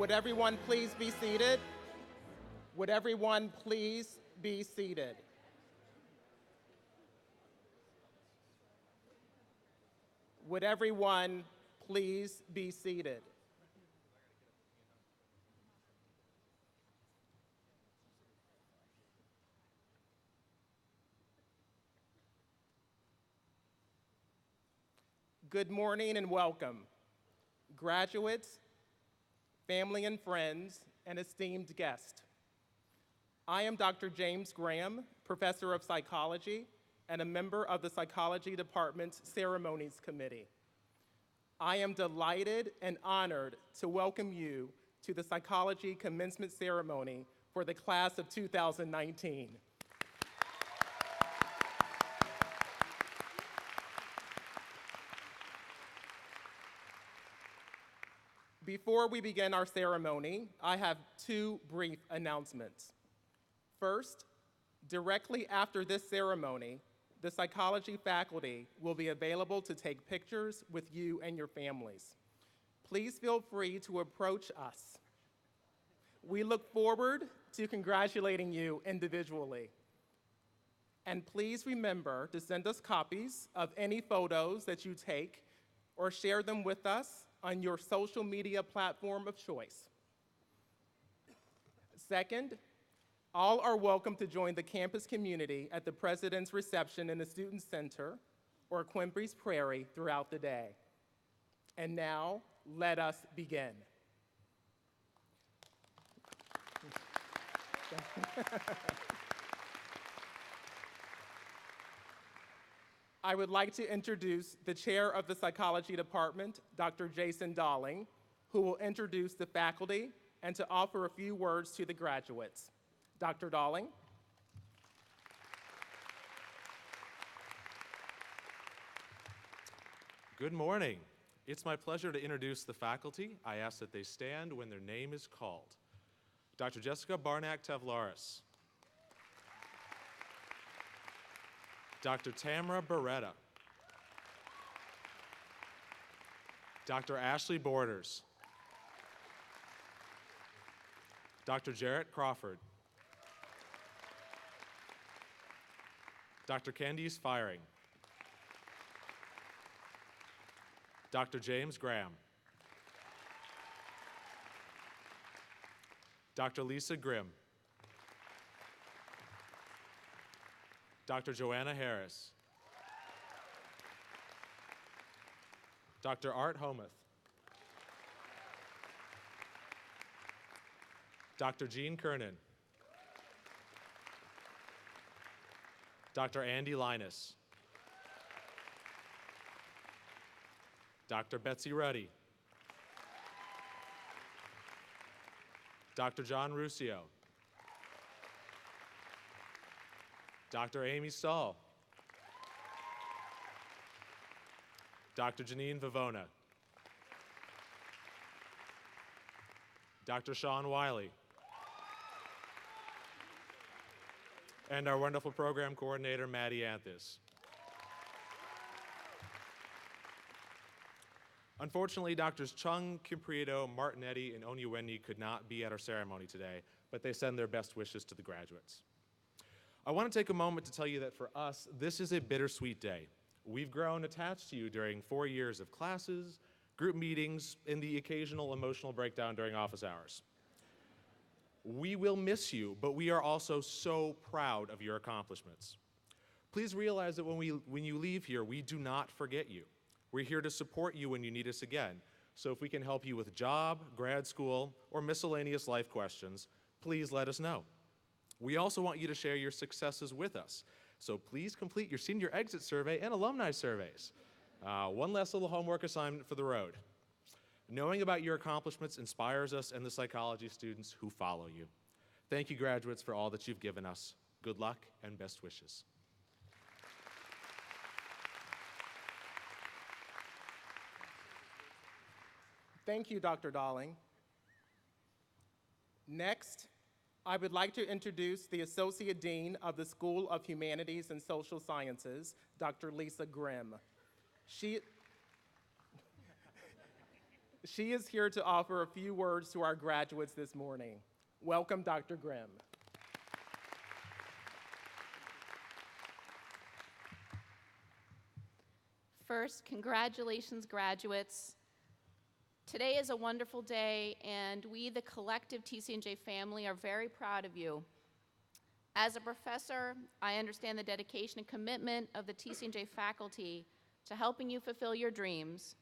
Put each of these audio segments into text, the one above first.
Would everyone please be seated? Would everyone please be seated? Would everyone please be seated? Good morning and welcome, graduates, family and friends, and esteemed guests. I am Dr. James Graham, Professor of Psychology and a member of the Psychology Department's Ceremonies Committee. I am delighted and honored to welcome you to the Psychology Commencement Ceremony for the class of 2019. Before we begin our ceremony, I have two brief announcements. First, directly after this ceremony, the psychology faculty will be available to take pictures with you and your families. Please feel free to approach us. We look forward to congratulating you individually. And please remember to send us copies of any photos that you take or share them with us on your social media platform of choice. Second, all are welcome to join the campus community at the President's Reception in the Student Center or Quimby's Prairie throughout the day. And now, let us begin. I would like to introduce the chair of the Psychology Department, Dr. Jason Dalling, who will introduce the faculty and to offer a few words to the graduates. Dr. Dalling. Good morning. It's my pleasure to introduce the faculty. I ask that they stand when their name is called. Dr. Jessica Barnack-Tavlaris. Dr. Tamara Beretta. Dr. Ashley Borders. Dr. Jarrett Crawford. Dr. Candice Firing. Dr. James Graham. Dr. Lisa Grimm. Dr. Joanna Harris. Dr. Art Homuth. Dr. Jean Kernan. Dr. Andy Linus. Dr. Betsy Ruddy. Dr. John Ruscio. Dr. Amy Stahl. Dr. Janine Vivona. Dr. Sean Wiley. And our wonderful program coordinator, Maddie Anthis. Unfortunately, Drs. Chung, Kimprieto, Martinetti, and Onyuweni could not be at our ceremony today, but they send their best wishes to the graduates. I want to take a moment to tell you that for us, this is a bittersweet day. We've grown attached to you during 4 years of classes, group meetings, and the occasional emotional breakdown during office hours. We will miss you, but we are also so proud of your accomplishments. Please realize that when you leave here, we do not forget you. We're here to support you when you need us again. So if we can help you with job, grad school, or miscellaneous life questions, please let us know. We also want you to share your successes with us. So please complete your senior exit survey and alumni surveys. One last little homework assignment for the road. Knowing about your accomplishments inspires us and the psychology students who follow you. Thank you, graduates, for all that you've given us. Good luck and best wishes. Thank you, Dr. Dalling. Next, I would like to introduce the Associate Dean of the School of Humanities and Social Sciences, Dr. Lisa Grimm. She is here to offer a few words to our graduates this morning. Welcome, Dr. Grimm. First, congratulations, graduates. Today is a wonderful day, and we, the collective TCNJ family, are very proud of you. As a professor, I understand the dedication and commitment of the TCNJ faculty to helping you fulfill your dreams,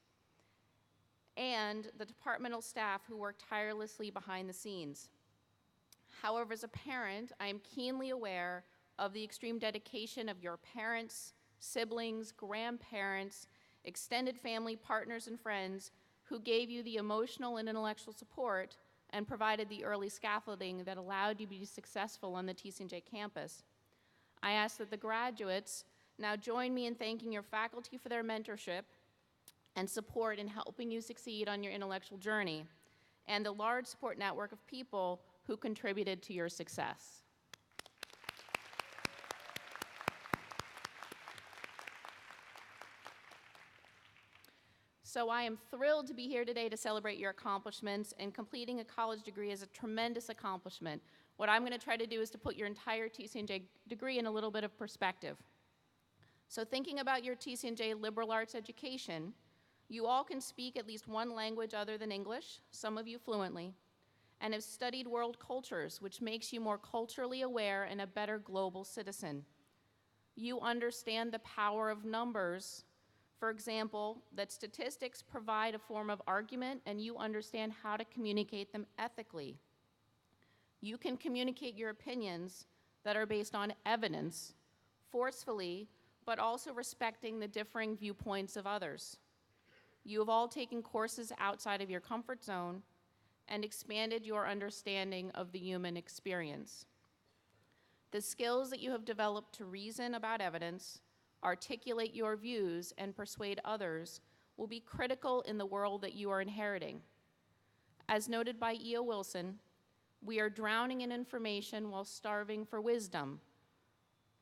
and the departmental staff who work tirelessly behind the scenes. However, as a parent, I am keenly aware of the extreme dedication of your parents, siblings, grandparents, extended family, partners, and friends who gave you the emotional and intellectual support and provided the early scaffolding that allowed you to be successful on the TCNJ campus. I ask that the graduates now join me in thanking your faculty for their mentorship and support in helping you succeed on your intellectual journey, and the large support network of people who contributed to your success. So I am thrilled to be here today to celebrate your accomplishments, and completing a college degree is a tremendous accomplishment. What I'm going to try to do is to put your entire TCNJ degree in a little bit of perspective. So thinking about your TCNJ liberal arts education, you all can speak at least one language other than English, some of you fluently, and have studied world cultures, which makes you more culturally aware and a better global citizen. You understand the power of numbers. For example, that statistics provide a form of argument, and you understand how to communicate them ethically. You can communicate your opinions that are based on evidence forcefully, but also respecting the differing viewpoints of others. You have all taken courses outside of your comfort zone and expanded your understanding of the human experience. The skills that you have developed to reason about evidence, articulate your views, and persuade others will be critical in the world that you are inheriting. As noted by E.O. Wilson, we are drowning in information while starving for wisdom.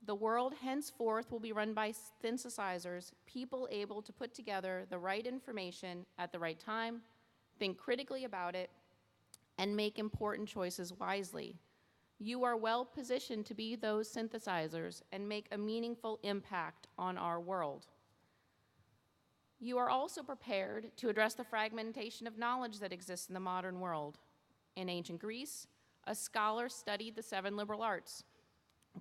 The world henceforth will be run by synthesizers, people able to put together the right information at the right time, think critically about it, and make important choices wisely. You are well positioned to be those synthesizers and make a meaningful impact on our world. You are also prepared to address the fragmentation of knowledge that exists in the modern world. In ancient Greece, a scholar studied the 7 liberal arts: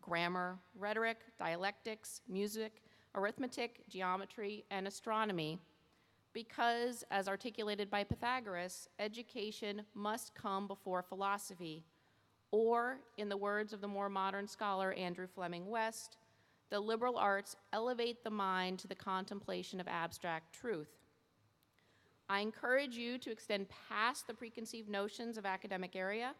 grammar, rhetoric, dialectics, music, arithmetic, geometry, and astronomy, because, as articulated by Pythagoras, education must come before philosophy. Or, in the words of the more modern scholar Andrew Fleming West, the liberal arts elevate the mind to the contemplation of abstract truth. I encourage you to extend past the preconceived notions of academic area.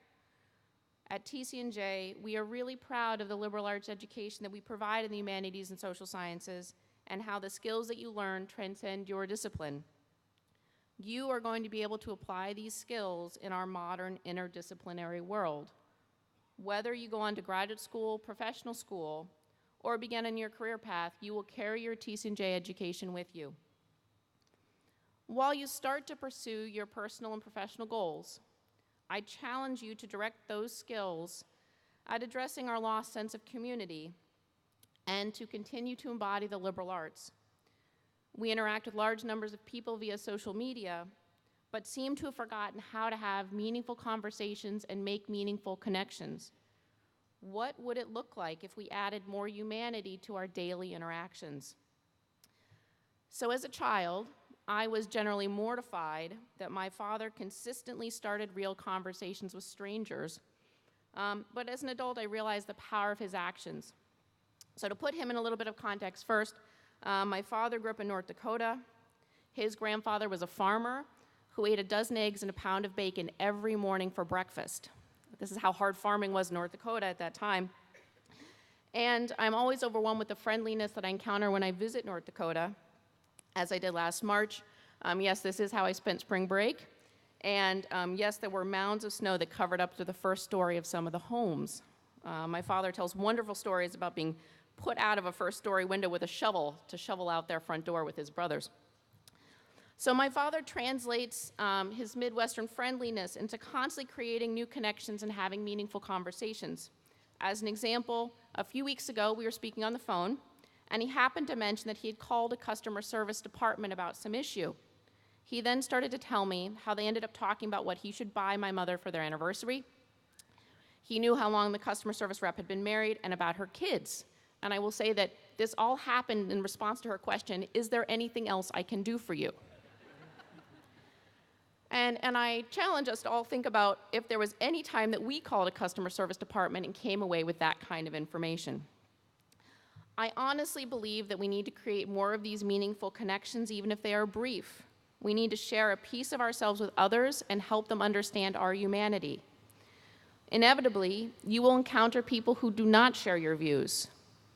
At TCNJ, we are really proud of the liberal arts education that we provide in the humanities and social sciences, and how the skills that you learn transcend your discipline. You are going to be able to apply these skills in our modern interdisciplinary world. Whether you go on to graduate school, professional school, or begin on your career path, you will carry your TCNJ education with you. While you start to pursue your personal and professional goals, I challenge you to direct those skills at addressing our lost sense of community and to continue to embody the liberal arts. We interact with large numbers of people via social media, but seem to have forgotten how to have meaningful conversations and make meaningful connections. What would it look like if we added more humanity to our daily interactions? So as a child, I was generally mortified that my father consistently started real conversations with strangers. But as an adult, I realized the power of his actions. So to put him in a little bit of context first, my father grew up in North Dakota. His grandfather was a farmer who ate a dozen eggs and a pound of bacon every morning for breakfast. This is how hard farming was in North Dakota at that time. And I'm always overwhelmed with the friendliness that I encounter when I visit North Dakota, as I did last March. Yes, this is how I spent spring break. And yes, there were mounds of snow that covered up to the first story of some of the homes. My father tells wonderful stories about being put out of a first-story window with a shovel to shovel out their front door with his brothers. So my father translates his Midwestern friendliness into constantly creating new connections and having meaningful conversations. As an example, a few weeks ago, we were speaking on the phone, and he happened to mention that he had called a customer service department about some issue. He then started to tell me how they ended up talking about what he should buy my mother for their anniversary. He knew how long the customer service rep had been married and about her kids. And I will say that this all happened in response to her question, "Is there anything else I can do for you?" And I challenge us to all think about if there was any time that we called a customer service department and came away with that kind of information. I honestly believe that we need to create more of these meaningful connections, even if they are brief. We need to share a piece of ourselves with others and help them understand our humanity. Inevitably, you will encounter people who do not share your views.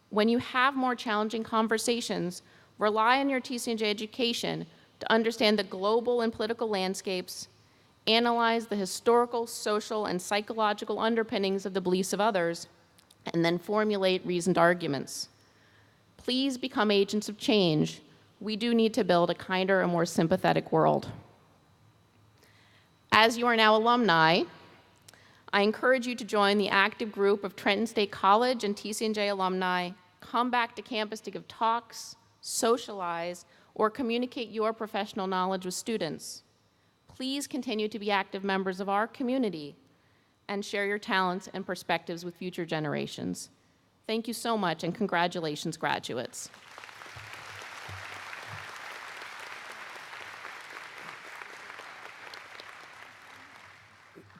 When you have more challenging conversations, rely on your TCNJ education to understand the global and political landscapes, analyze the historical, social, and psychological underpinnings of the beliefs of others, and then formulate reasoned arguments. Please become agents of change. We do need to build a kinder and more sympathetic world. As you are now alumni, I encourage you to join the active group of Trenton State College and TCNJ alumni. Come back to campus to give talks, socialize, or communicate your professional knowledge with students. Please continue to be active members of our community and share your talents and perspectives with future generations. Thank you so much, and congratulations, graduates.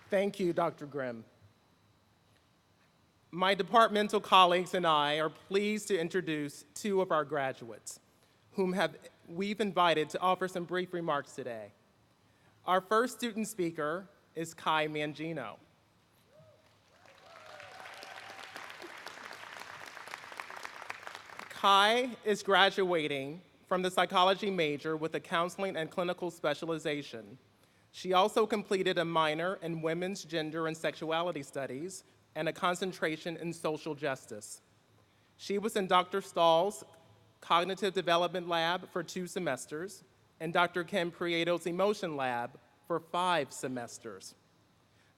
Thank you, Dr. Grimm. My departmental colleagues and I are pleased to introduce two of our graduates, whom we've invited to offer some brief remarks today. Our first student speaker is Kai Mangino. Kai is graduating from the psychology major with a counseling and clinical specialization. She also completed a minor in women's gender and sexuality studies and a concentration in social justice. She was in Dr. Stahl's Cognitive Development Lab for 2 semesters and Dr. Kim Prieto's Emotion Lab for 5 semesters.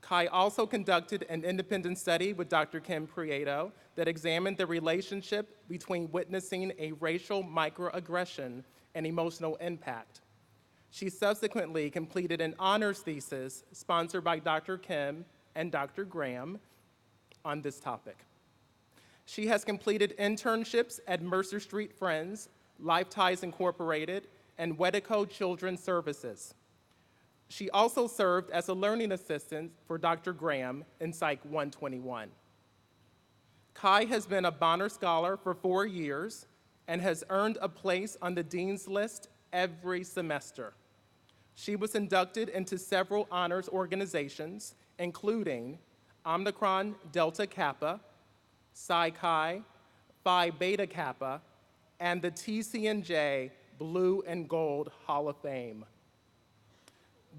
Kai also conducted an independent study with Dr. Kim Prieto that examined the relationship between witnessing a racial microaggression and emotional impact. She subsequently completed an honors thesis sponsored by Dr. Kim and Dr. Graham on this topic. She has completed internships at Mercer Street Friends, Life Ties Incorporated, and Wedico Children's Services. She also served as a learning assistant for Dr. Graham in Psych 121. Kai has been a Bonner Scholar for 4 years and has earned a place on the Dean's List every semester. She was inducted into several honors organizations, including Omicron Delta Kappa, Psi Chi, Phi Beta Kappa, and the TCNJ Blue and Gold Hall of Fame.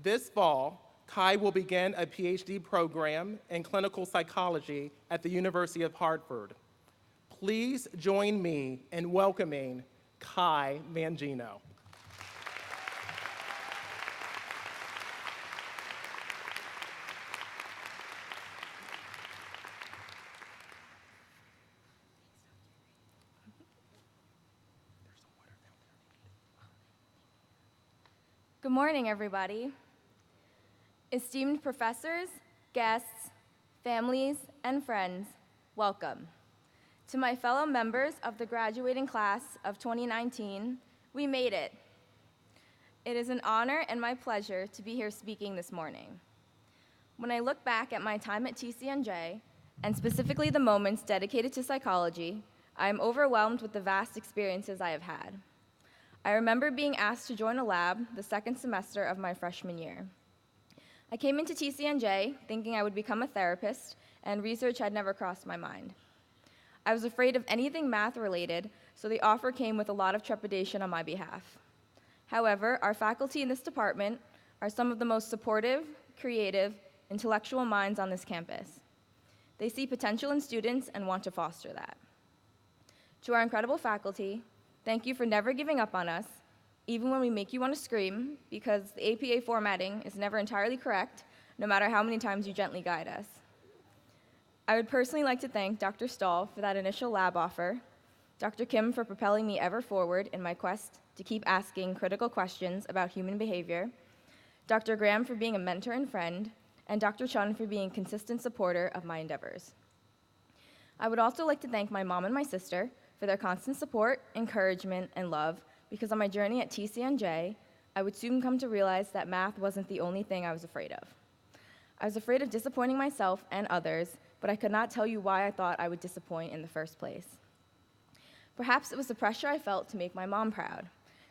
This fall, Kai will begin a PhD program in clinical psychology at the University of Hartford. Please join me in welcoming Kai Mangino. Good morning, everybody. Esteemed professors, guests, families, and friends, welcome. To my fellow members of the graduating class of 2019, we made it. It is an honor and my pleasure to be here speaking this morning. When I look back at my time at TCNJ, and specifically the moments dedicated to psychology, I am overwhelmed with the vast experiences I have had. I remember being asked to join a lab the second semester of my freshman year. I came into TCNJ thinking I would become a therapist, and research had never crossed my mind. I was afraid of anything math-related, so the offer came with a lot of trepidation on my behalf. However, our faculty in this department are some of the most supportive, creative, intellectual minds on this campus. They see potential in students and want to foster that. To our incredible faculty, thank you for never giving up on us, even when we make you want to scream, because the APA formatting is never entirely correct, no matter how many times you gently guide us. I would personally like to thank Dr. Stahl for that initial lab offer, Dr. Kim for propelling me ever forward in my quest to keep asking critical questions about human behavior, Dr. Graham for being a mentor and friend, and Dr. Chun for being a consistent supporter of my endeavors. I would also like to thank my mom and my sister for their constant support, encouragement, and love, because on my journey at TCNJ, I would soon come to realize that math wasn't the only thing I was afraid of. I was afraid of disappointing myself and others, but I could not tell you why I thought I would disappoint in the first place. Perhaps it was the pressure I felt to make my mom proud.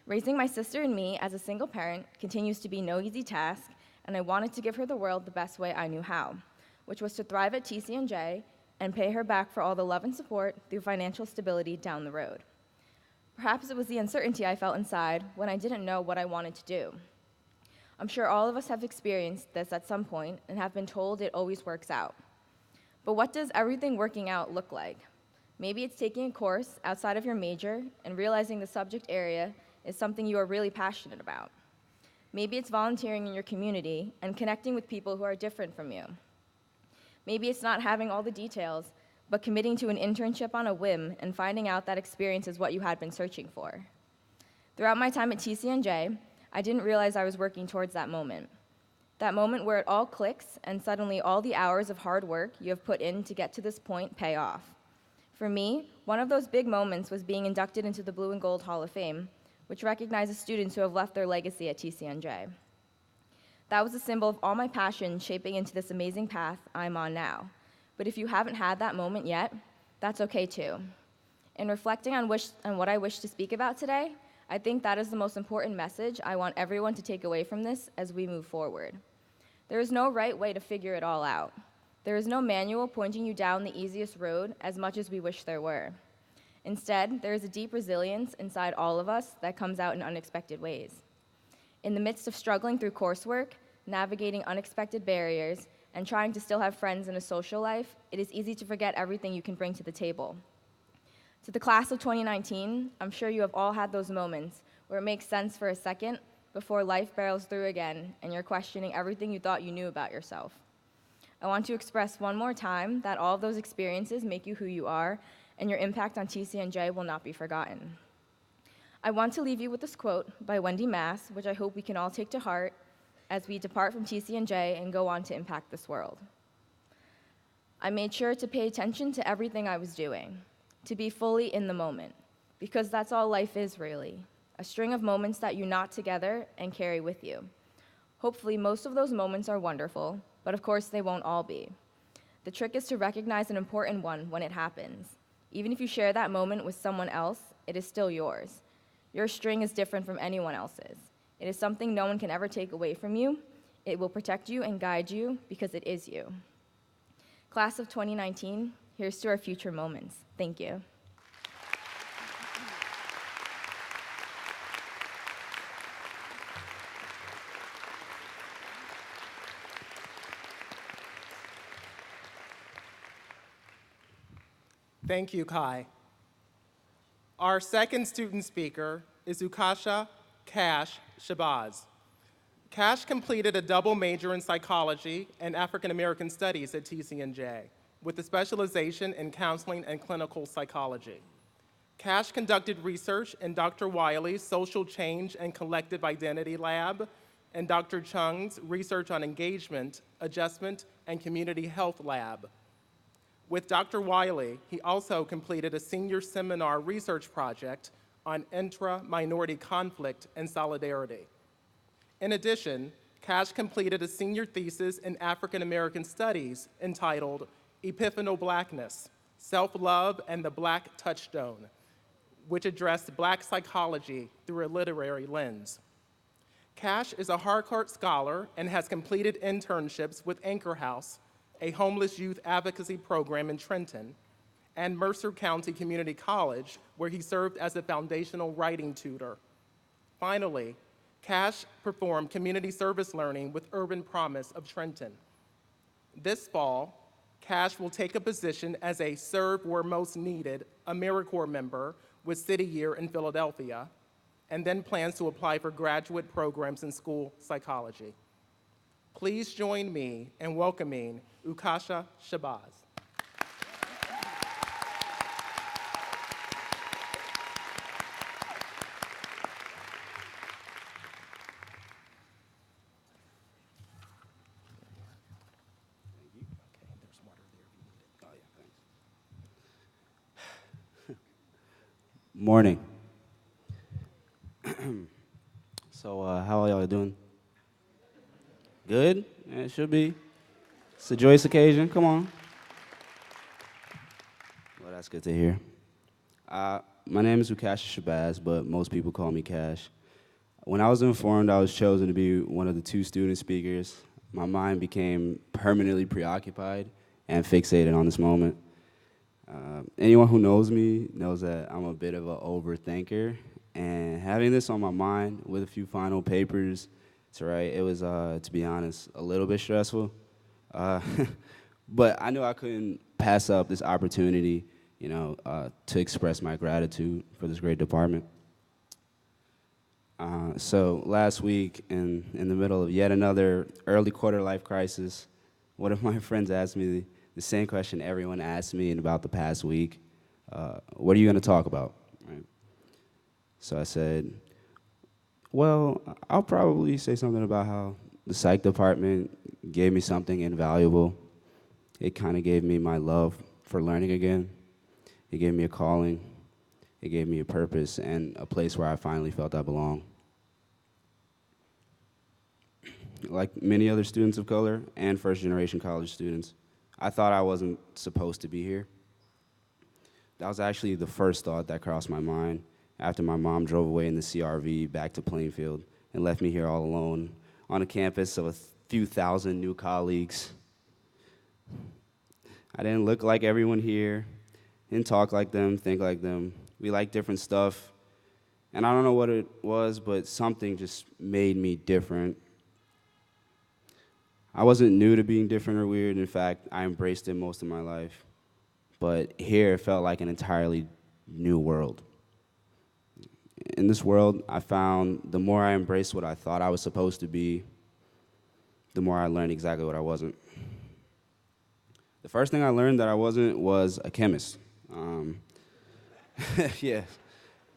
Raising my sister and me as a single parent continues to be no easy task, and I wanted to give her the world the best way I knew how, which was to thrive at TCNJ and pay her back for all the love and support through financial stability down the road. Perhaps it was the uncertainty I felt inside when I didn't know what I wanted to do. I'm sure all of us have experienced this at some point and have been told it always works out. But what does everything working out look like? Maybe it's taking a course outside of your major and realizing the subject area is something you are really passionate about. Maybe it's volunteering in your community and connecting with people who are different from you. Maybe it's not having all the details, but committing to an internship on a whim and finding out that experience is what you had been searching for. Throughout my time at TCNJ, I didn't realize I was working towards that moment where it all clicks and suddenly all the hours of hard work you have put in to get to this point pay off. For me, one of those big moments was being inducted into the Blue and Gold Hall of Fame, which recognizes students who have left their legacy at TCNJ. That was a symbol of all my passion shaping into this amazing path I'm on now. But if you haven't had that moment yet, that's okay too. In reflecting on what I wish to speak about today, I think that is the most important message I want everyone to take away from this as we move forward. There is no right way to figure it all out. There is no manual pointing you down the easiest road as much as we wish there were. Instead, there is a deep resilience inside all of us that comes out in unexpected ways. In the midst of struggling through coursework, navigating unexpected barriers, and trying to still have friends and a social life, it is easy to forget everything you can bring to the table. To the class of 2019, I'm sure you have all had those moments where it makes sense for a second before life barrels through again and you're questioning everything you thought you knew about yourself. I want to express one more time that all of those experiences make you who you are, and your impact on TCNJ will not be forgotten. I want to leave you with this quote by Wendy Mass, which I hope we can all take to heart as we depart from TCNJ and go on to impact this world. I made sure to pay attention to everything I was doing, to be fully in the moment, because that's all life is really, a string of moments that you knot together and carry with you. Hopefully, most of those moments are wonderful, but of course they won't all be. The trick is to recognize an important one when it happens. Even if you share that moment with someone else, it is still yours. Your string is different from anyone else's. It is something no one can ever take away from you. It will protect you and guide you because it is you. Class of 2019, here's to our future moments. Thank you. Thank you, Kai. Our second student speaker is Ukasha Cash Shabazz. Cash completed a double major in psychology and African American studies at TCNJ with a specialization in counseling and clinical psychology. Cash conducted research in Dr. Wiley's Social Change and Collective Identity Lab and Dr. Chung's Research on Engagement, Adjustment, and Community Health Lab. With Dr. Wiley, he also completed a senior seminar research project on intra-minority conflict and solidarity. In addition, Cash completed a senior thesis in African American Studies entitled Epiphanal Blackness, Self-Love and the Black Touchstone, which addressed Black psychology through a literary lens. Cash is a Harcourt Scholar and has completed internships with Anchor House, a homeless youth advocacy program in Trenton, and Mercer County Community College, where he served as a foundational writing tutor. Finally, Cash performed community service learning with Urban Promise of Trenton. This fall, Cash will take a position as a Serve Where Most Needed AmeriCorps member with City Year in Philadelphia, and then plans to apply for graduate programs in school psychology. Please join me in welcoming Ukasha Shabazz. Morning. So, how are y'all doing? Good? Yeah, it should be. It's a joyous occasion. Come on. Well, that's good to hear. My name is Ukasha Shabazz, but most people call me Cash. When I was informed I was chosen to be one of the 2 student speakers, my mind became permanently preoccupied and fixated on this moment. Anyone who knows me knows that I'm a bit of an overthinker, and having this on my mind with a few final papers to write, it was, to be honest, a little bit stressful. But I knew I couldn't pass up this opportunity, to express my gratitude for this great department. So last week, in the middle of yet another early quarter life crisis, one of my friends asked me the same question everyone asked me in about the past week. What are you going to talk about? Right? So I said, well, I'll probably say something about how the psych department gave me something invaluable. It kind of gave me my love for learning again. It gave me a calling. It gave me a purpose and a place where I finally felt I belong. Like many other students of color and first-generation college students, I thought I wasn't supposed to be here. That was actually the first thought that crossed my mind after my mom drove away in the CRV back to Plainfield and left me here all alone on a campus of a few thousand new colleagues. I didn't look like everyone here, didn't talk like them, think like them. We liked different stuff, and I don't know what it was, but something just made me different. I wasn't new to being different or weird. In fact, I embraced it most of my life. But here, it felt like an entirely new world. In this world, I found the more I embraced what I thought I was supposed to be, the more I learned exactly what I wasn't. The first thing I learned that I wasn't was a chemist. Yeah.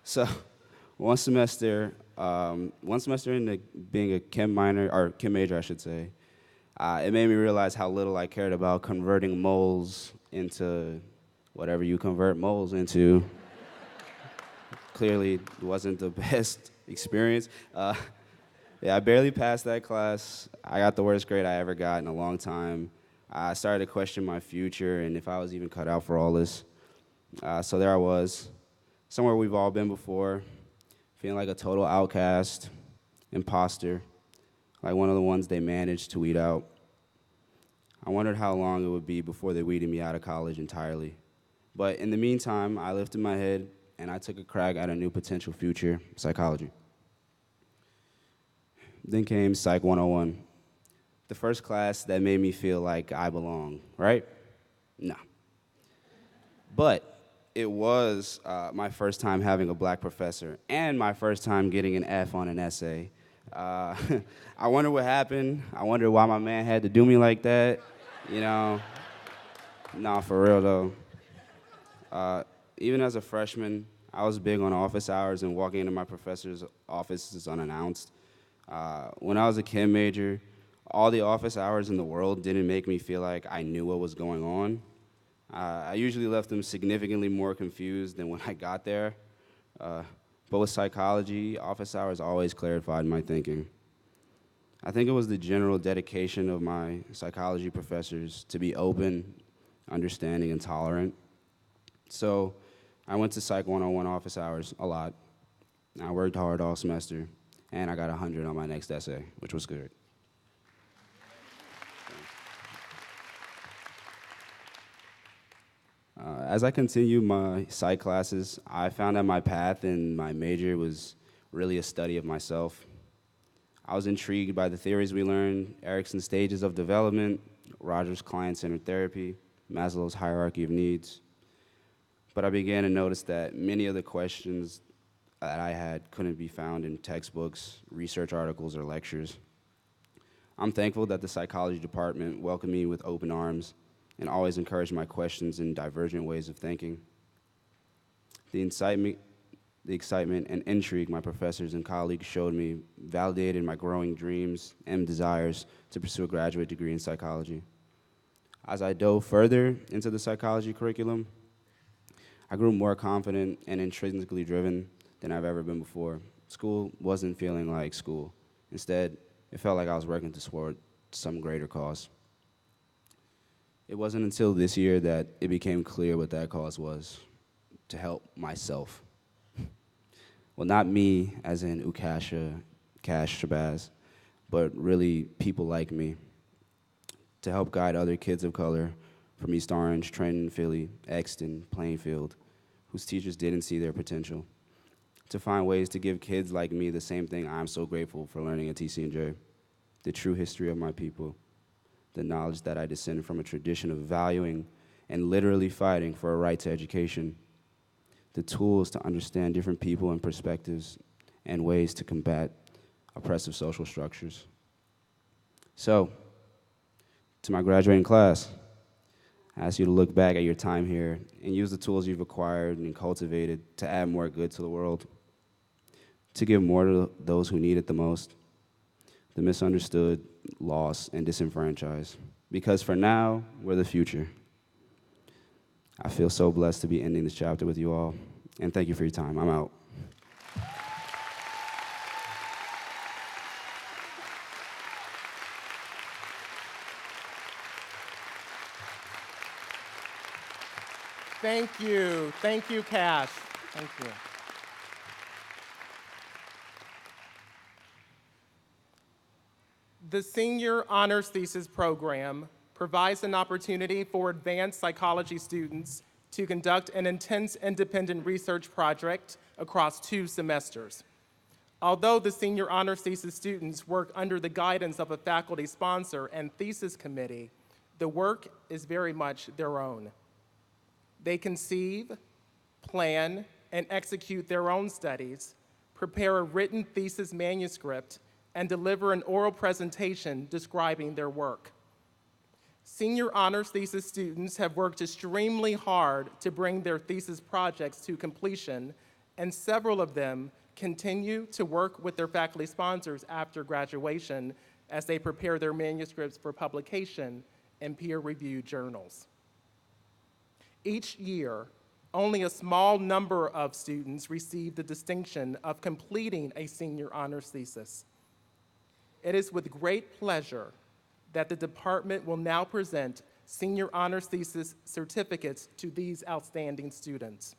So one semester into being a chem minor, or chem major, I should say, it made me realize how little I cared about converting moles into whatever you convert moles into. Clearly, it wasn't the best experience. I barely passed that class. I got the worst grade I ever got in a long time. I started to question my future and if I was even cut out for all this. So there I was, somewhere we've all been before, feeling like a total outcast, imposter, like one of the ones they managed to weed out. I wondered how long it would be before they weeded me out of college entirely. But in the meantime, I lifted my head and I took a crack at a new potential future, psychology. Then came Psych 101, the first class that made me feel like I belong, right? No. But it was my first time having a black professor and my first time getting an F on an essay. I wonder what happened. I wonder why my man had to do me like that, Nah, for real though. Even as a freshman, I was big on office hours and walking into my professor's offices unannounced. When I was a chem major, all the office hours in the world didn't make me feel like I knew what was going on. I usually left them significantly more confused than when I got there. But with psychology, office hours always clarified my thinking. I think it was the general dedication of my psychology professors to be open, understanding, and tolerant. So I went to Psych 101 office hours a lot. I worked hard all semester, and I got 100 on my next essay, which was good. As I continued my psych classes, I found that my path and my major was really a study of myself. I was intrigued by the theories we learned, Erickson's stages of development, Rogers' client-centered therapy, Maslow's hierarchy of needs. But I began to notice that many of the questions that I had couldn't be found in textbooks, research articles, or lectures. I'm thankful that the psychology department welcomed me with open arms and always encouraged my questions and divergent ways of thinking. The excitement and intrigue my professors and colleagues showed me validated my growing dreams and desires to pursue a graduate degree in psychology. As I dove further into the psychology curriculum, I grew more confident and intrinsically driven than I've ever been before. School wasn't feeling like school. Instead, it felt like I was working toward some greater cause. It wasn't until this year that it became clear what that cause was: to help myself. Well, not me as in Ukasha, Cash, Shabazz, but really people like me, to help guide other kids of color from East Orange, Trenton, Philly, Exton, Plainfield, whose teachers didn't see their potential, to find ways to give kids like me the same thing I'm so grateful for learning at TCNJ: the true history of my people, the knowledge that I descend from a tradition of valuing and literally fighting for a right to education, the tools to understand different people and perspectives, and ways to combat oppressive social structures. So, to my graduating class, I ask you to look back at your time here and use the tools you've acquired and cultivated to add more good to the world, to give more to those who need it the most, the misunderstood, lost, and disenfranchised. Because for now, we're the future. I feel so blessed to be ending this chapter with you all, and thank you for your time. I'm out. Thank you, Cash. Thank you. The Senior Honors Thesis Program provides an opportunity for advanced psychology students to conduct an intense independent research project across 2 semesters. Although the Senior Honors Thesis students work under the guidance of a faculty sponsor and thesis committee, the work is very much their own. They conceive, plan, and execute their own studies, prepare a written thesis manuscript, and deliver an oral presentation describing their work. Senior Honors Thesis students have worked extremely hard to bring their thesis projects to completion, and several of them continue to work with their faculty sponsors after graduation as they prepare their manuscripts for publication in peer-reviewed journals. Each year, only a small number of students receive the distinction of completing a senior honors thesis. It is with great pleasure that the department will now present senior honors thesis certificates to these outstanding students.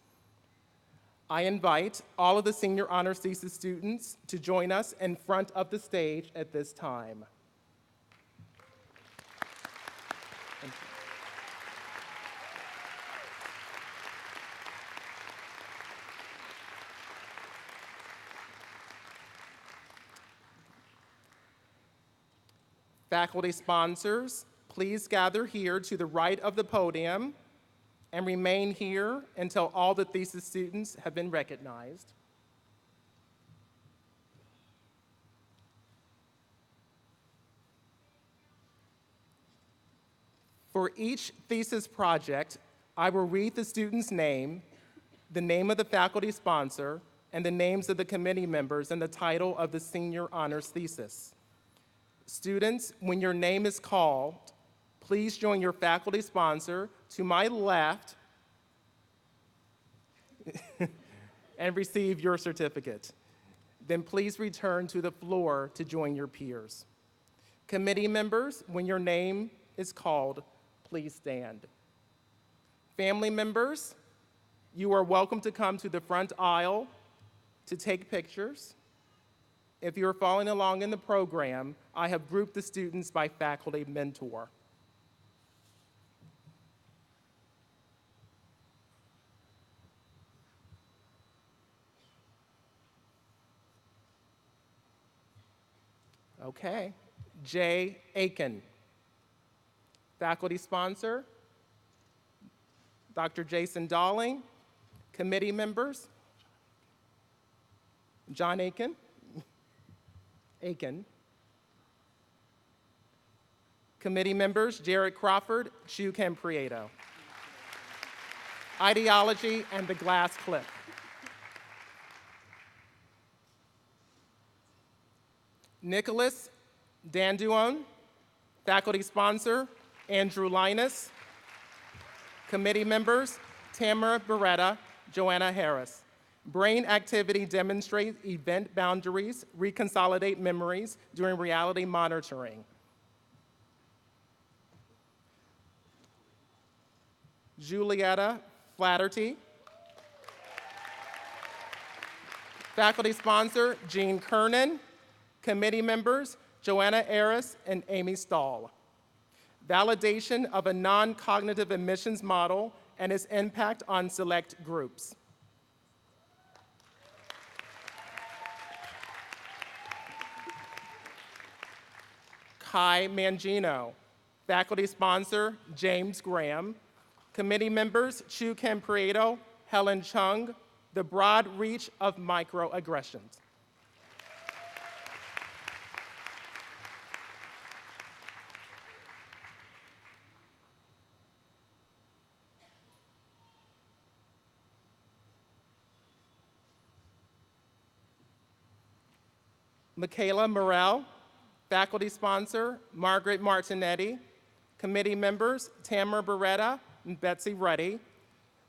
I invite all of the senior honors thesis students to join us in front of the stage at this time. Thank you. Faculty sponsors, please gather here to the right of the podium and remain here until all the thesis students have been recognized. For each thesis project, I will read the student's name, the name of the faculty sponsor, and the names of the committee members and the title of the senior honors thesis. Students, when your name is called, please join your faculty sponsor to my left and receive your certificate. Then please return to the floor to join your peers. Committee members, when your name is called, please stand. Family members, you are welcome to come to the front aisle to take pictures. If you are following along in the program, I have grouped the students by faculty mentor. Okay, Jay Aiken. Faculty sponsor, Dr. Jason Dalling. Committee members, John Aiken. Committee members, Jared Crawford, Chu Kim Prieto. Ideology and the Glass Cliff. Nicholas Danduon, faculty sponsor, Andrew Linus. Committee members, Tamara Beretta, Joanna Harris. Brain activity demonstrates event boundaries, reconsolidate memories during reality monitoring. Julietta Flatterty. Faculty sponsor, Jean Kernan. Committee members, Joanna Aris and Amy Stahl. Validation of a non-cognitive admissions model and its impact on select groups. Kai Mangino, faculty sponsor, James Graham. Committee members, Chu Kim Prieto, Helen Chung, the broad reach of microaggressions. Michaela Morel, faculty sponsor, Margaret Martinetti. Committee members, Tamara Beretta and Betsy Ruddy.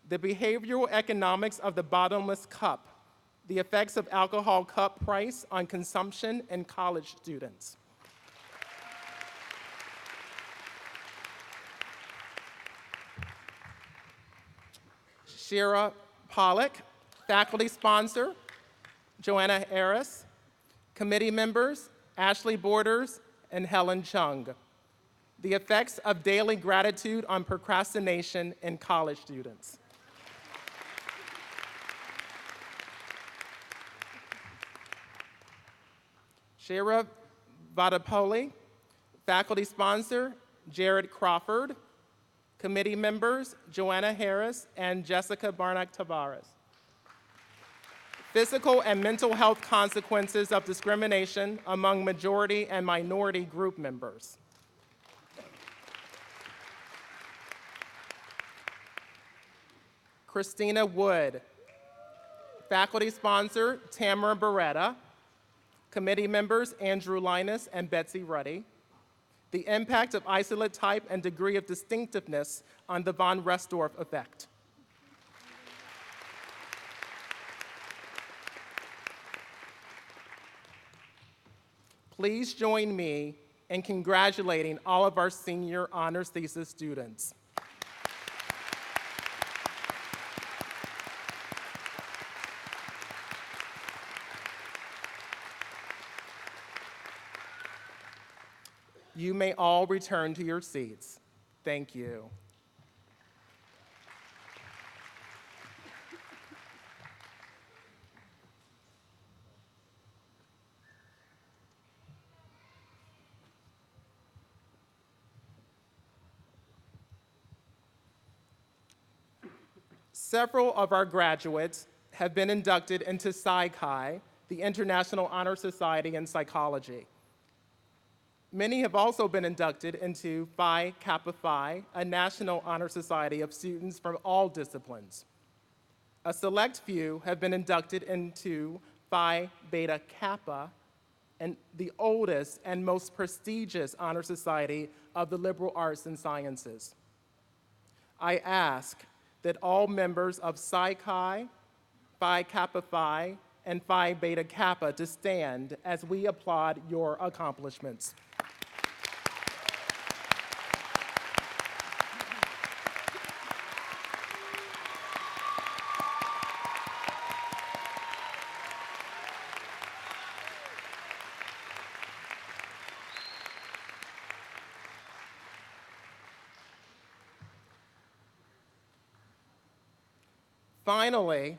The behavioral economics of the bottomless cup, the effects of alcohol cup price on consumption and college students. Shira Pollock, faculty sponsor, Joanna Harris. Committee members, Ashley Borders and Helen Chung. The effects of daily gratitude on procrastination in college students. Shira Vadapoli, faculty sponsor, Jared Crawford. Committee members, Joanna Harris and Jessica Barnack Tavares. Physical and mental health consequences of discrimination among majority and minority group members. Christina Wood, faculty sponsor, Tamara Beretta. Committee members, Andrew Linus and Betsy Ruddy. The impact of isolate type and degree of distinctiveness on the von Restorff effect. Please join me in congratulating all of our senior honors thesis students. You may all return to your seats. Thank you. Several of our graduates have been inducted into Psi Chi, the International Honor Society in Psychology. Many have also been inducted into Phi Kappa Phi, a national honor society of students from all disciplines. A select few have been inducted into Phi Beta Kappa, and the oldest and most prestigious honor society of the liberal arts and sciences. I ask that all members of Psi Chi, Phi Kappa Phi, and Phi Beta Kappa to stand as we applaud your accomplishments. Finally,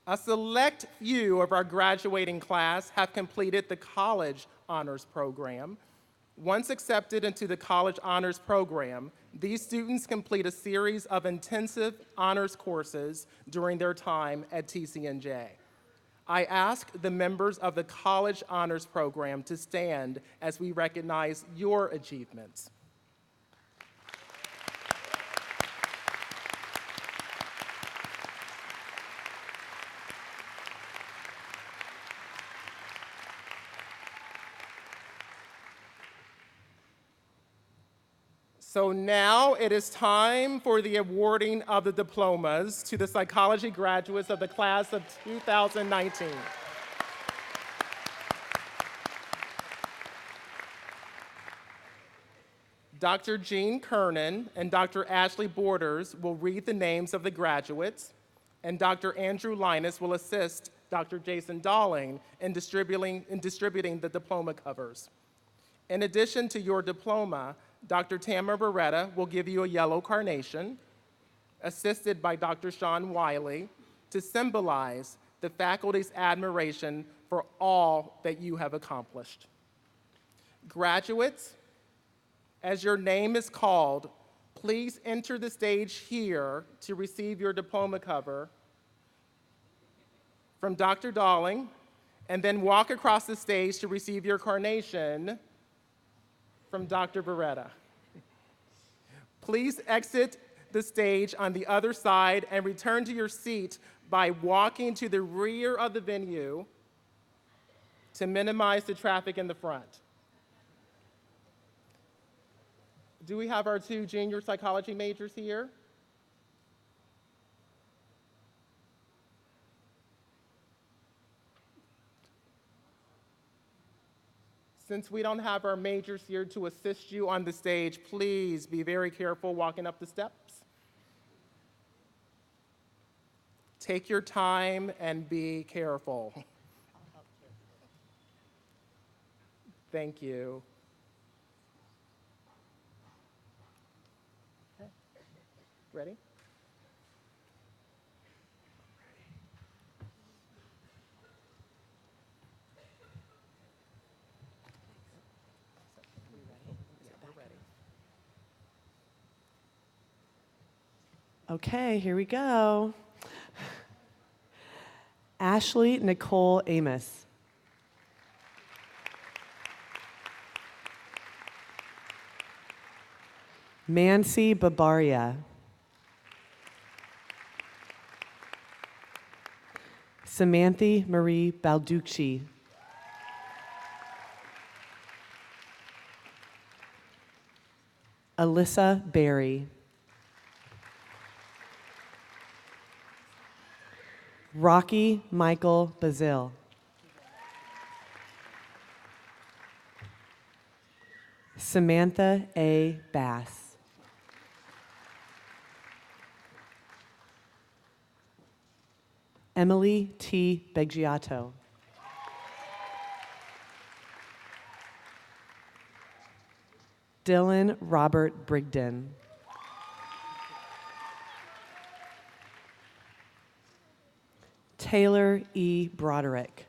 a select few of our graduating class have completed the college honors program. Once accepted into the college honors program, these students complete a series of intensive honors courses during their time at TCNJ. I ask the members of the College Honors Program to stand as we recognize your achievements. So now it is time for the awarding of the diplomas to the psychology graduates of the class of 2019. Dr. Jean Kernan and Dr. Ashley Borders will read the names of the graduates, and Dr. Andrew Linus will assist Dr. Jason Dalling in distributing the diploma covers. In addition to your diploma, Dr. Tamara Beretta will give you a yellow carnation, assisted by Dr. Sean Wiley, to symbolize the faculty's admiration for all that you have accomplished. Graduates, as your name is called, please enter the stage here to receive your diploma cover from Dr. Dalling, and then walk across the stage to receive your carnation from Dr. Beretta. Please exit the stage on the other side and return to your seat by walking to the rear of the venue to minimize the traffic in the front. Do we have our two junior psychology majors here? Since we don't have our majors here to assist you on the stage, please be very careful walking up the steps. Take your time and be careful. Thank you. Okay. Ready? Okay, here we go. Ashley Nicole Amos. Mancy Babaria. Samantha Marie Balducci. Alyssa Berry. Rocky Michael Bazil. Samantha A. Bass. Emily T. Beggiato. Dylan Robert Brigden. Taylor E. Broderick.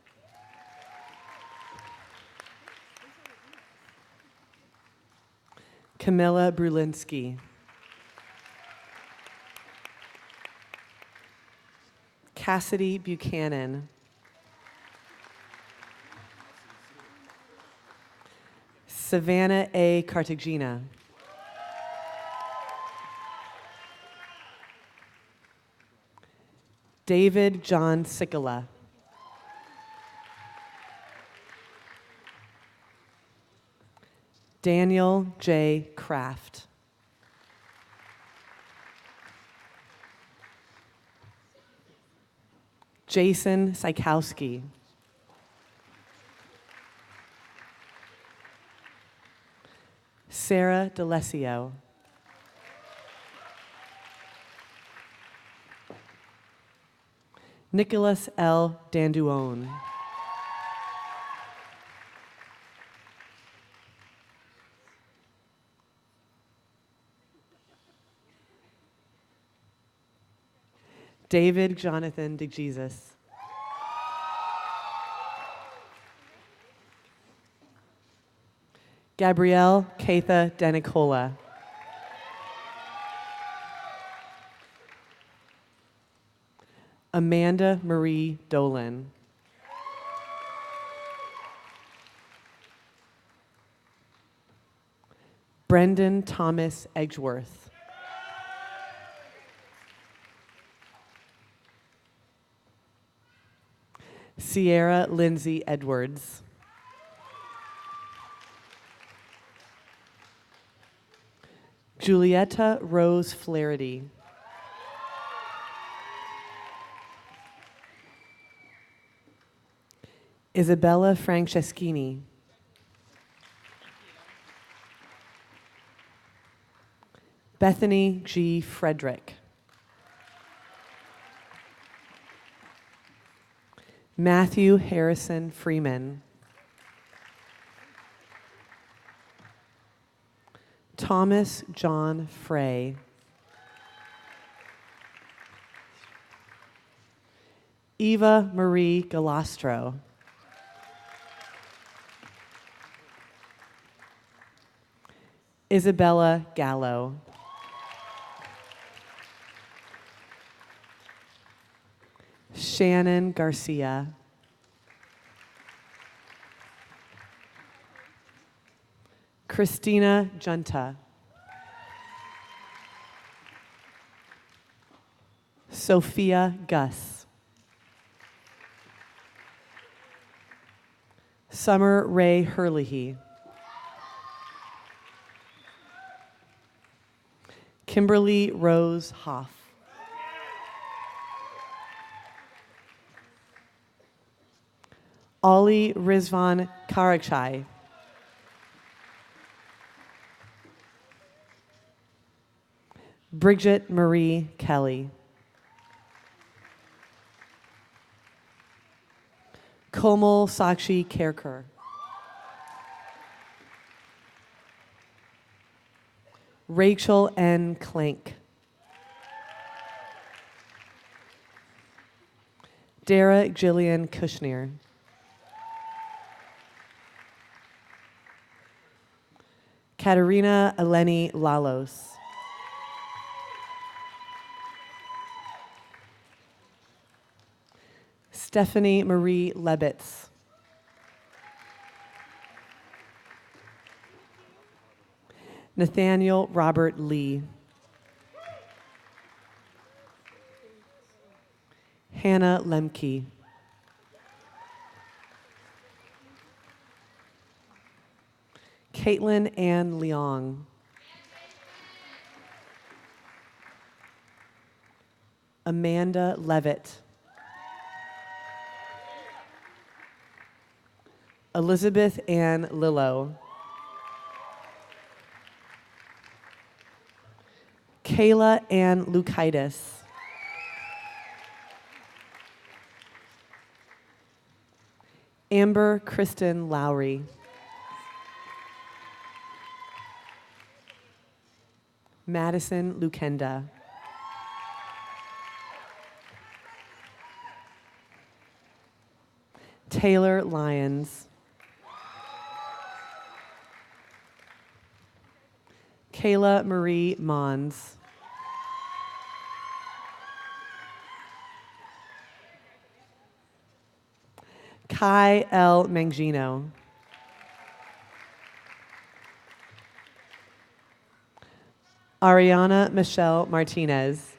Camilla Brulinski. Cassidy Buchanan. Savannah A. Cartagena. David John Sikala. Daniel J. Kraft. Jason Sykowski. Sarah DeLesio. Nicholas L. Danduone. David Jonathan DeJesus. Gabrielle Katha Danicola. Amanda Marie Dolan. Brendan Thomas Edgeworth. Sierra Lindsay Edwards. Julietta Rose Flaherty. Isabella Franceschini. Bethany G. Frederick. Matthew Harrison Freeman. Thomas John Frey. Eva Marie Galastro. Isabella Gallo. Shannon Garcia. Christina Junta. Sophia Gus. Summer Ray Herlihy. Kimberly Rose Hoff. Ollie Rizvan Karakchai. Bridget Marie Kelly. Komal Sakshi Kerker. Rachel N. Clank. Dara Jillian Kushner. Katerina Eleni Lalos. Stephanie Marie Lebitz. Nathaniel Robert Lee. Hannah Lemke. Caitlin Ann Leong. Amanda Levitt. Elizabeth Ann Lillo. Kayla Ann Lukaitis. Amber Kristen Lowry. Madison Lukenda. Taylor Lyons. Kayla Marie Mons. Kai L. Mangino. Ariana Michelle Martinez.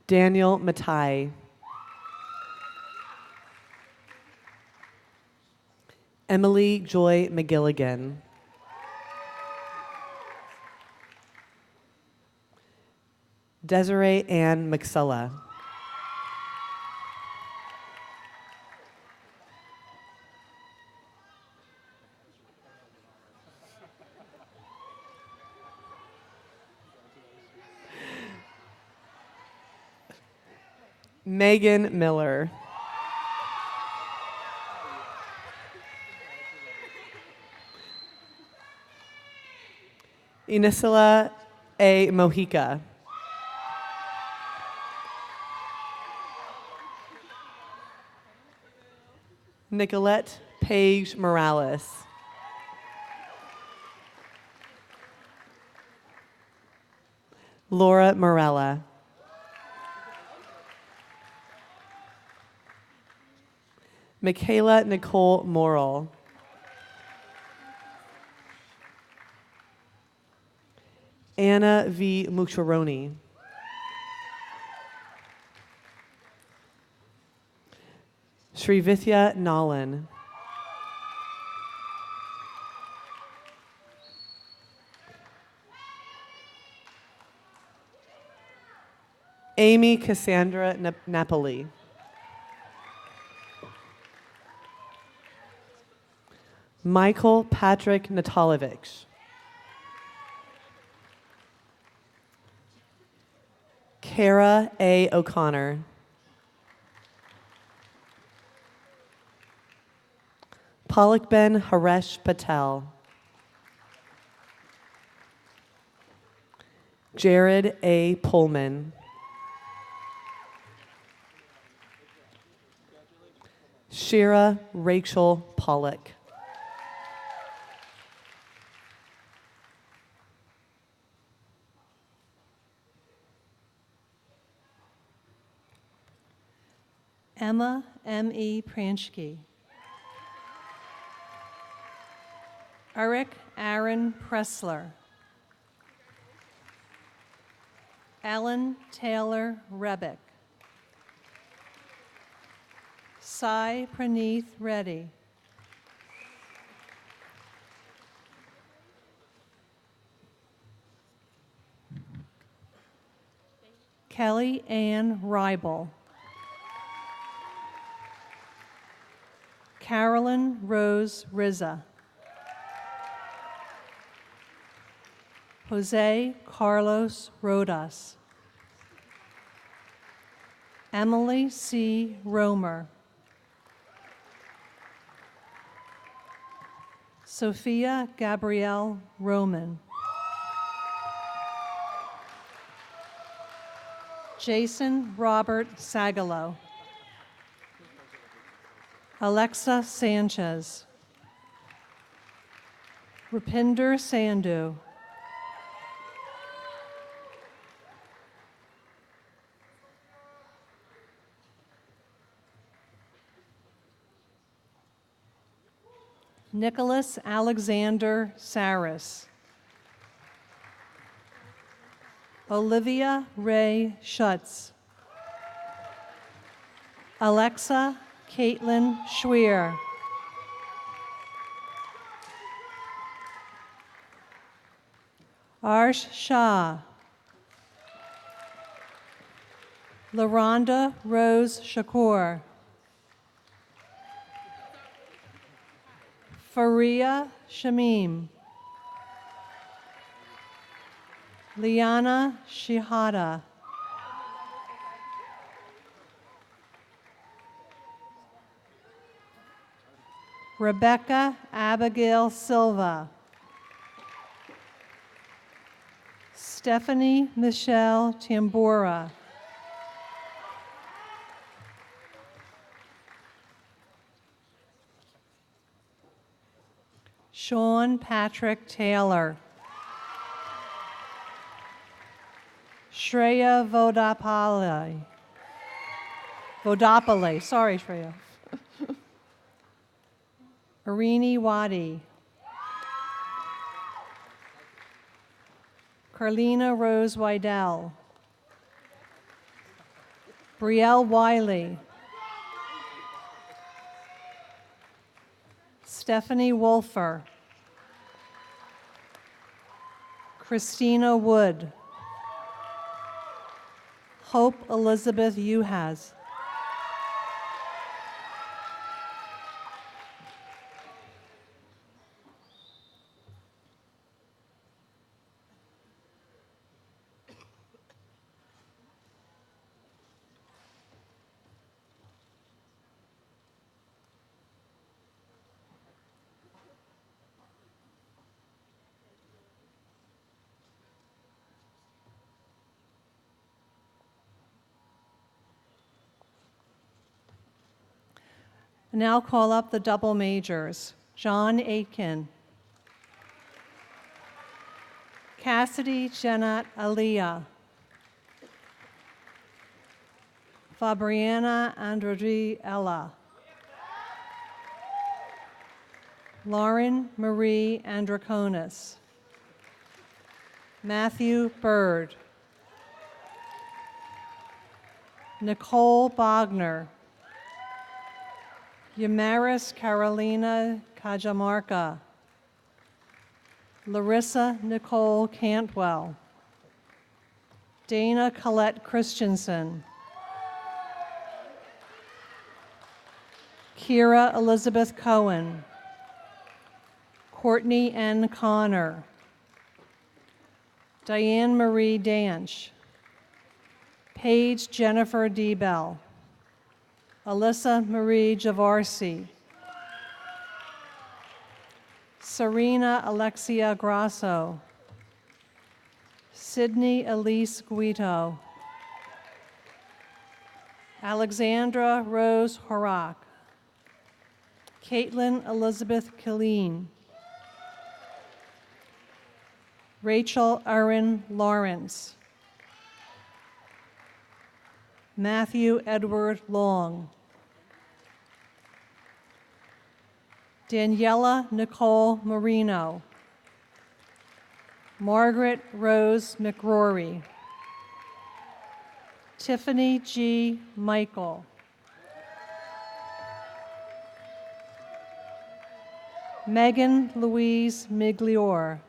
Daniel Matai. Emily Joy McGilligan. Desiree Ann McSulla. Megan Miller. Inisila A. Mojica. Nicolette Paige Morales. Laura Morella. Michaela Nicole Morrill. Anna V. Mucciaroni. Srivithya Nalan. Amy Cassandra Napoli. Michael Patrick Natalovich. Kara A. O'Connor. Palak Ben Haresh Patel. Jared A. Pullman. Shira Rachel Pollock. Emma M.E. Pranchke. Eric Aaron Pressler. Ellen Taylor Rebick. Sai Praneeth Reddy. Kelly Ann Ribel. Carolyn Rose Rizza. Jose Carlos Rodas. Emily C. Romer. Sophia Gabrielle Roman. Jason Robert Sagalo. Alexa Sanchez. Rupinder Sandhu. Nicholas Alexander Saris. Olivia Ray Schutz. Alexa Caitlin Schweer. Arsh Shah. LaRonda Rose Shakur. Faria Shamim. Liana Shihada. Rebecca Abigail Silva. Stephanie Michelle Tambura. Sean Patrick Taylor. Shreya Vodapale. Sorry, Shreya. Irini Wadi. Carlina Rose Wydell. Brielle Wiley. Stephanie Wolfer. Christina Wood. Hope Elizabeth Uhas. Now call up the double majors. John Aitken. Cassidy Jenat Aliyah. Fabriana Androdri Ella. Lauren Marie Andraconis, Matthew Bird, Nicole Bogner, Yamaris Carolina Cajamarca, Larissa Nicole Cantwell, Dana Colette Christensen, Kira Elizabeth Cohen, Courtney N. Connor, Diane Marie Danch, Paige Jennifer Debell, Alyssa Marie Javarsi, Serena Alexia Grasso, Sydney Elise Guito, Alexandra Rose Horak, Caitlin Elizabeth Killeen, Rachel Erin Lawrence, Matthew Edward Long, Daniela Nicole Marino, Margaret Rose McRory, Tiffany G. Michael, Megan Louise Migliore,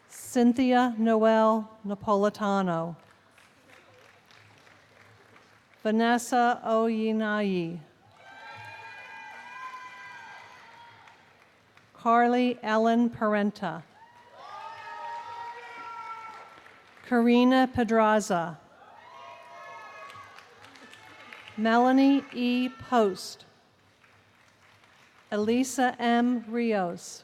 Cynthia Noel Napolitano, Vanessa Oyinayi, Carly Ellen Parenta, Karina Pedraza, Melanie E. Post, Elisa M. Rios,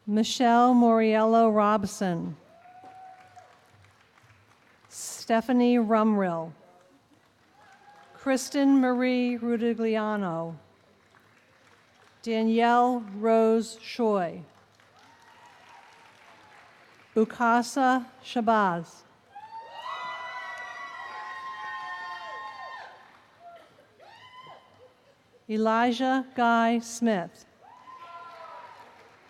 Michelle Moriello Robson, Stephanie Rumrill, Kristen Marie Rudigliano, Danielle Rose Shoy, Bukasa Shabazz, Elijah Guy Smith,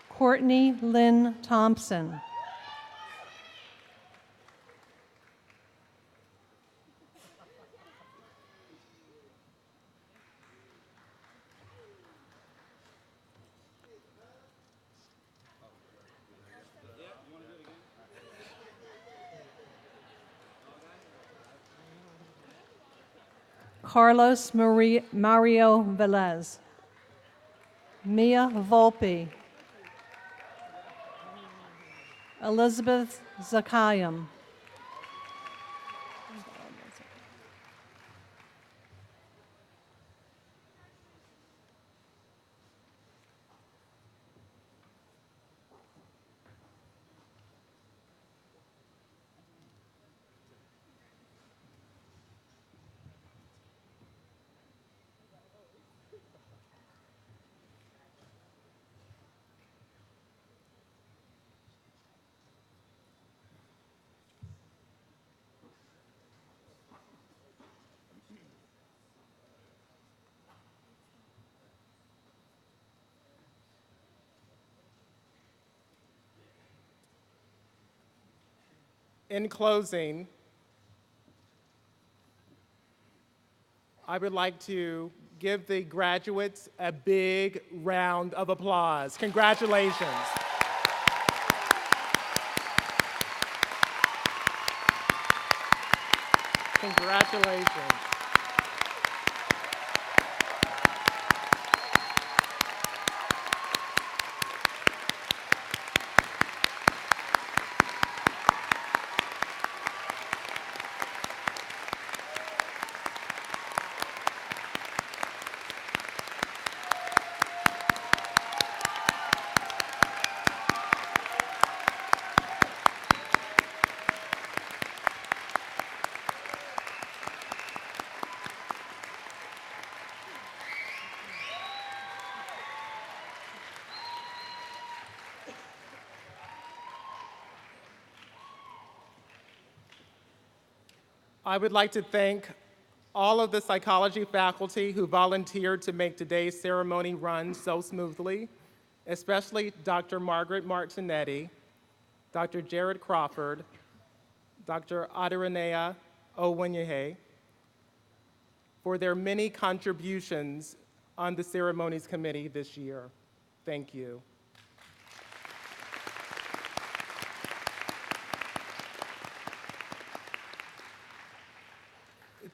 Courtney Lynn Thompson, Carlos Mario Velez, Mia Volpe, Elizabeth Zakayam, In closing, I would like to give the graduates a big round of applause. Congratulations. Congratulations. I would like to thank all of the psychology faculty who volunteered to make today's ceremony run so smoothly, especially Dr. Margaret Martinetti, Dr. Jared Crawford, Dr. Aderanea Owenyehe, for their many contributions on the ceremonies committee this year. Thank you.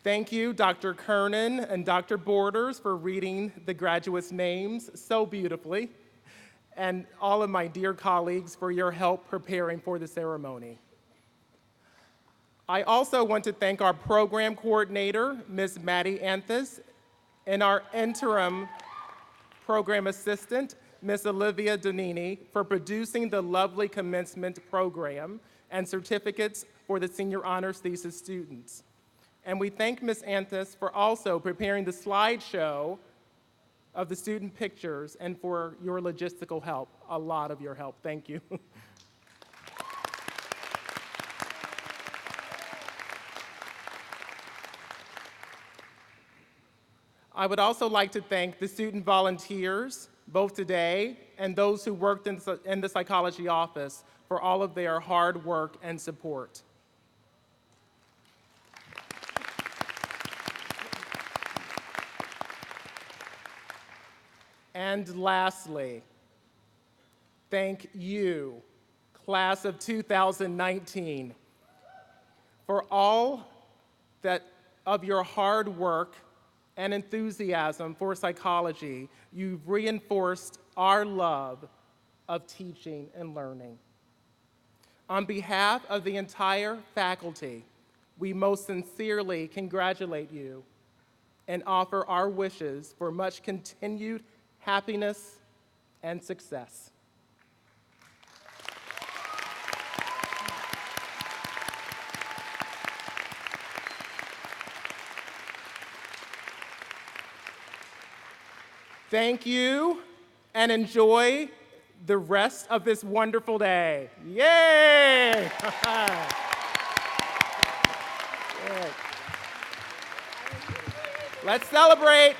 Thank you, Dr. Kernan and Dr. Borders, for reading the graduates' names so beautifully, and all of my dear colleagues for your help preparing for the ceremony. I also want to thank our program coordinator, Ms. Maddie Anthus, and our interim program assistant, Ms. Olivia Donini, for producing the lovely commencement program and certificates for the senior honors thesis students. And we thank Ms. Anthus for also preparing the slideshow of the student pictures and for your logistical help, a lot of your help. Thank you. I would also like to thank the student volunteers, both today and those who worked in the psychology office, for all of their hard work and support. And lastly, thank you, class of 2019, for all of your hard work and enthusiasm for psychology. You've reinforced our love of teaching and learning. On behalf of the entire faculty, we most sincerely congratulate you and offer our wishes for much continued happiness and success. Thank you, and enjoy the rest of this wonderful day. Yay! Good. Let's celebrate.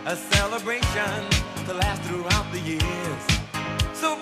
A celebration to last throughout the years. So